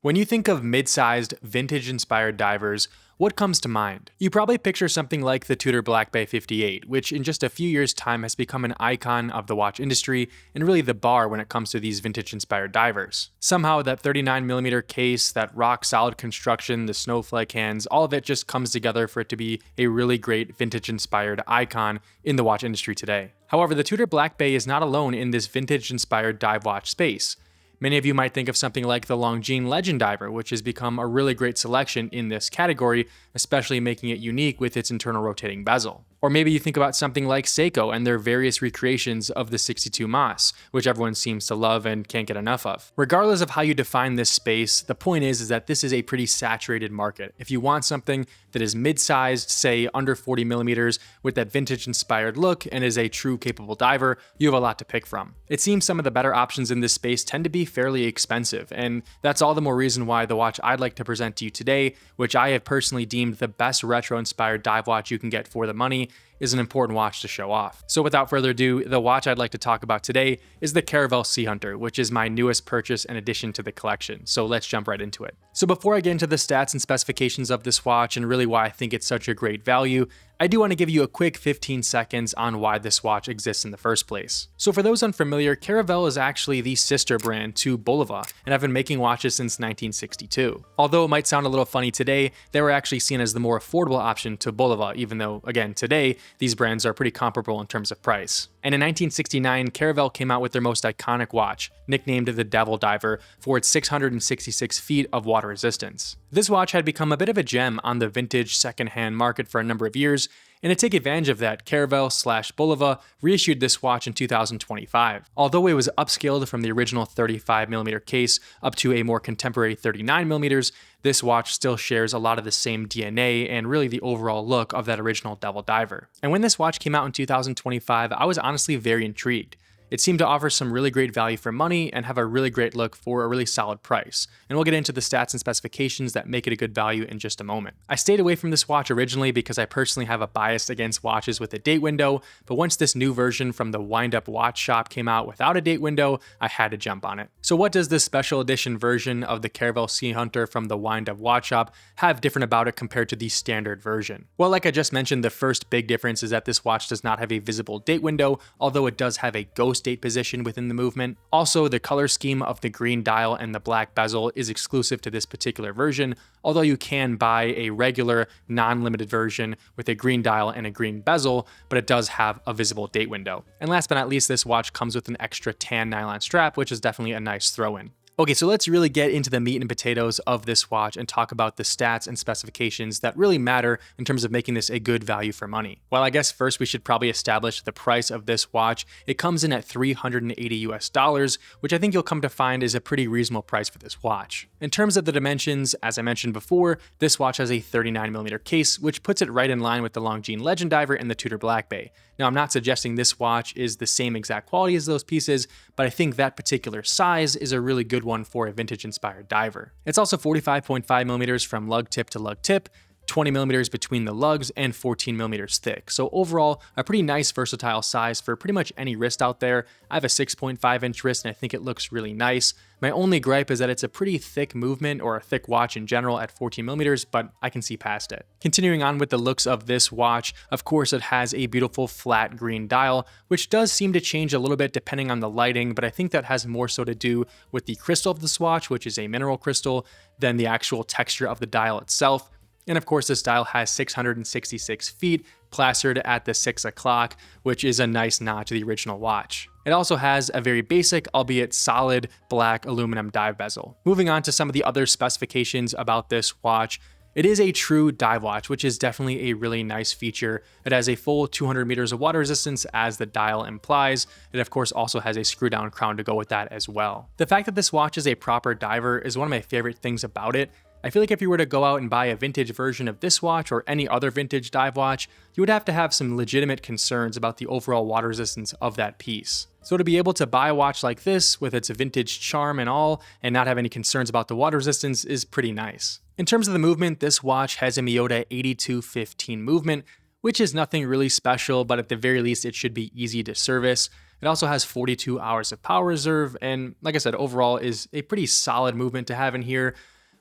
When you think of mid-sized, vintage-inspired divers, what comes to mind? You probably picture something like the Tudor Black Bay 58, which in just a few years' time has become an icon of the watch industry and really the bar when it comes to these vintage-inspired divers. Somehow that 39mm case, that rock-solid construction, the snowflake hands, all of it just comes together for it to be a really great vintage-inspired icon in the watch industry today. However, the Tudor Black Bay is not alone in this vintage-inspired dive watch space. Many of you might think of something like the Longines Legend Diver, which has become a really great selection in this category, especially making it unique with its internal rotating bezel. Or maybe you think about something like Seiko and their various recreations of the 62 Mas, which everyone seems to love and can't get enough of. Regardless of how you define this space, the point is that this is a pretty saturated market. If you want something that is mid-sized, say under 40mm, with that vintage-inspired look and is a true capable diver, you have a lot to pick from. It seems some of the better options in this space tend to be fairly expensive, and that's all the more reason why the watch I'd like to present to you today, which I have personally deemed the best retro-inspired dive watch you can get for the money, is an important watch to show off. So without further ado, the watch I'd like to talk about today is the Caravelle Sea Hunter, which is my newest purchase and addition to the collection. So let's jump right into it. So before I get into the stats and specifications of this watch and really why I think it's such a great value, I do want to give you a quick 15 seconds on why this watch exists in the first place. So for those unfamiliar, Caravelle is actually the sister brand to Bulova and have been making watches since 1962. Although it might sound a little funny today, they were actually seen as the more affordable option to Bulova, even though, again, today, these brands are pretty comparable in terms of price. And in 1969, Caravelle came out with their most iconic watch, nicknamed the Devil Diver, for its 666 feet of water resistance. This watch had become a bit of a gem on the vintage secondhand market for a number of years, and to take advantage of that, Caravelle/Bulova reissued this watch in 2025. Although it was upscaled from the original 35mm case up to a more contemporary 39mm, this watch still shares a lot of the same DNA and really the overall look of that original Devil Diver. And when this watch came out in 2025, I was honestly very intrigued. It seemed to offer some really great value for money and have a really great look for a really solid price. And we'll get into the stats and specifications that make it a good value in just a moment. I stayed away from this watch originally because I personally have a bias against watches with a date window, but once this new version from the Windup watch shop came out without a date window, I had to jump on it. So what does this special edition version of the Caravelle Sea Hunter from the Windup watch shop have different about it compared to the standard version? Well, like I just mentioned, the first big difference is that this watch does not have a visible date window, although it does have a ghost date position within the movement. Also, the color scheme of the green dial and the black bezel is exclusive to this particular version, although you can buy a regular non-limited version with a green dial and a green bezel, but it does have a visible date window. And last but not least, this watch comes with an extra tan nylon strap, which is definitely a nice throw-in. Okay, so let's really get into the meat and potatoes of this watch and talk about the stats and specifications that really matter in terms of making this a good value for money. Well, I guess first we should probably establish the price of this watch. It comes in at $380 US, which I think you'll come to find is a pretty reasonable price for this watch. In terms of the dimensions, as I mentioned before, this watch has a 39mm case, which puts it right in line with the Longines Legend Diver and the Tudor Black Bay. Now, I'm not suggesting this watch is the same exact quality as those pieces, but I think that particular size is a really good one for a vintage-inspired diver. It's also 45.5mm from lug tip to lug tip, 20mm between the lugs, and 14mm thick. So overall, a pretty nice versatile size for pretty much any wrist out there. I have a 6.5-inch wrist and I think it looks really nice. My only gripe is that it's a pretty thick movement, or a thick watch in general, at 14mm, but I can see past it. Continuing on with the looks of this watch, of course it has a beautiful flat green dial, which does seem to change a little bit depending on the lighting, but I think that has more so to do with the crystal of this watch, which is a mineral crystal, than the actual texture of the dial itself. And of course, this dial has 666 feet plastered at the 6 o'clock, which is a nice nod to the original watch. It also has a very basic, albeit solid, black aluminum dive bezel. Moving on to some of the other specifications about this watch, it is a true dive watch, which is definitely a really nice feature. It has a full 200 meters of water resistance, as the dial implies. It of course also has a screw down crown to go with that as well. The fact that this watch is a proper diver is one of my favorite things about it. I feel like if you were to go out and buy a vintage version of this watch or any other vintage dive watch, you would have to have some legitimate concerns about the overall water resistance of that piece. So to be able to buy a watch like this with its vintage charm and all, and not have any concerns about the water resistance, is pretty nice. In terms of the movement, this watch has a Miyota 8215 movement, which is nothing really special, but at the very least it should be easy to service. It also has 42 hours of power reserve, and like I said, overall is a pretty solid movement to have in here.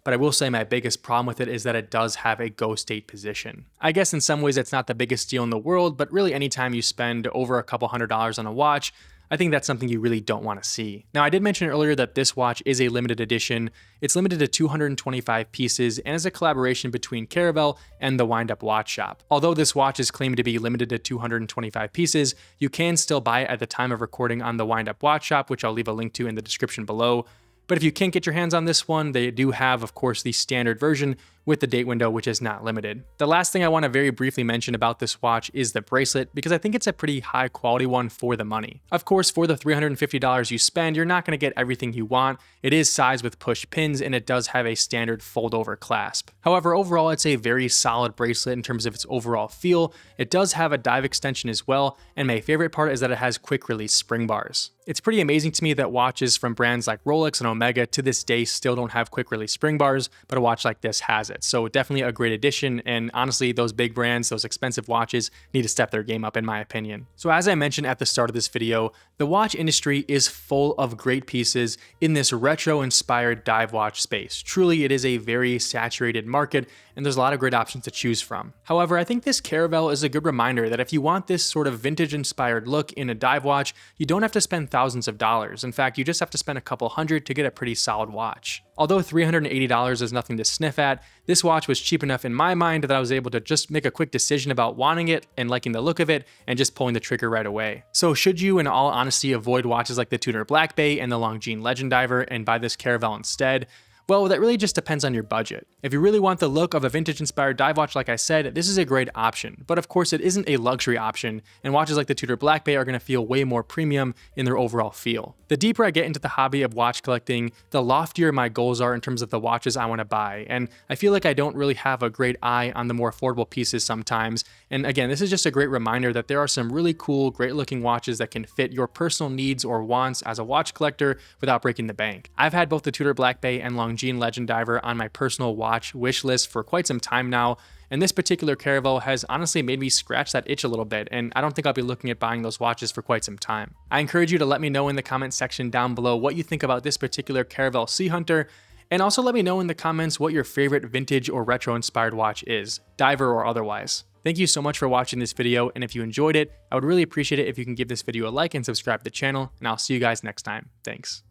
But I will say my biggest problem with it is that it does have a go state position. I guess in some ways it's not the biggest deal in the world, but really anytime you spend over a couple $100s on a watch, I think that's something you really don't want to see. Now, I did mention earlier that this watch is a limited edition. It's limited to 225 pieces and is a collaboration between Caravelle and the Windup watch shop. Although this watch is claimed to be limited to 225 pieces, you can still buy it at the time of recording on the Windup watch shop, which I'll leave a link to in the description below. But if you can't get your hands on this one, they do have, of course, the standard version with the date window, which is not limited. The last thing I want to very briefly mention about this watch is the bracelet, because I think it's a pretty high quality one for the money. Of course, for the $350 you spend, you're not going to get everything you want. It is sized with push pins, and it does have a standard fold-over clasp. However, overall, it's a very solid bracelet in terms of its overall feel. It does have a dive extension as well, and my favorite part is that it has quick-release spring bars. It's pretty amazing to me that watches from brands like Rolex and Omega to this day still don't have quick-release spring bars, but a watch like this has it. So definitely a great addition, and honestly, those big brands, those expensive watches, need to step their game up in my opinion. So as I mentioned at the start of this video, the watch industry is full of great pieces in this retro-inspired dive watch space. Truly, it is a very saturated market, and there's a lot of great options to choose from. However, I think this Caravelle is a good reminder that if you want this sort of vintage-inspired look in a dive watch, you don't have to spend thousands of dollars. In fact, you just have to spend a couple hundred to get a pretty solid watch. Although $380 is nothing to sniff at, this watch was cheap enough in my mind that I was able to just make a quick decision about wanting it and liking the look of it and just pulling the trigger right away. So should you, in all honesty, avoid watches like the Tudor Black Bay and the Longines Legend Diver and buy this Caravelle instead? Well, that really just depends on your budget. If you really want the look of a vintage-inspired dive watch, like I said, this is a great option. But of course, it isn't a luxury option, and watches like the Tudor Black Bay are going to feel way more premium in their overall feel. The deeper I get into the hobby of watch collecting, the loftier my goals are in terms of the watches I want to buy, and I feel like I don't really have a great eye on the more affordable pieces sometimes. And again, this is just a great reminder that there are some really cool, great-looking watches that can fit your personal needs or wants as a watch collector without breaking the bank. I've had both the Tudor Black Bay and Longines Legend Diver on my personal watch wish list for quite some time now, and this particular Caravelle has honestly made me scratch that itch a little bit, and I don't think I'll be looking at buying those watches for quite some time. I encourage you to let me know in the comment section down below what you think about this particular Caravelle Sea Hunter, and also let me know in the comments what your favorite vintage or retro inspired watch is, diver or otherwise. Thank you so much for watching this video, and if you enjoyed it, I would really appreciate it if you can give this video a like and subscribe to the channel, and I'll see you guys next time. Thanks.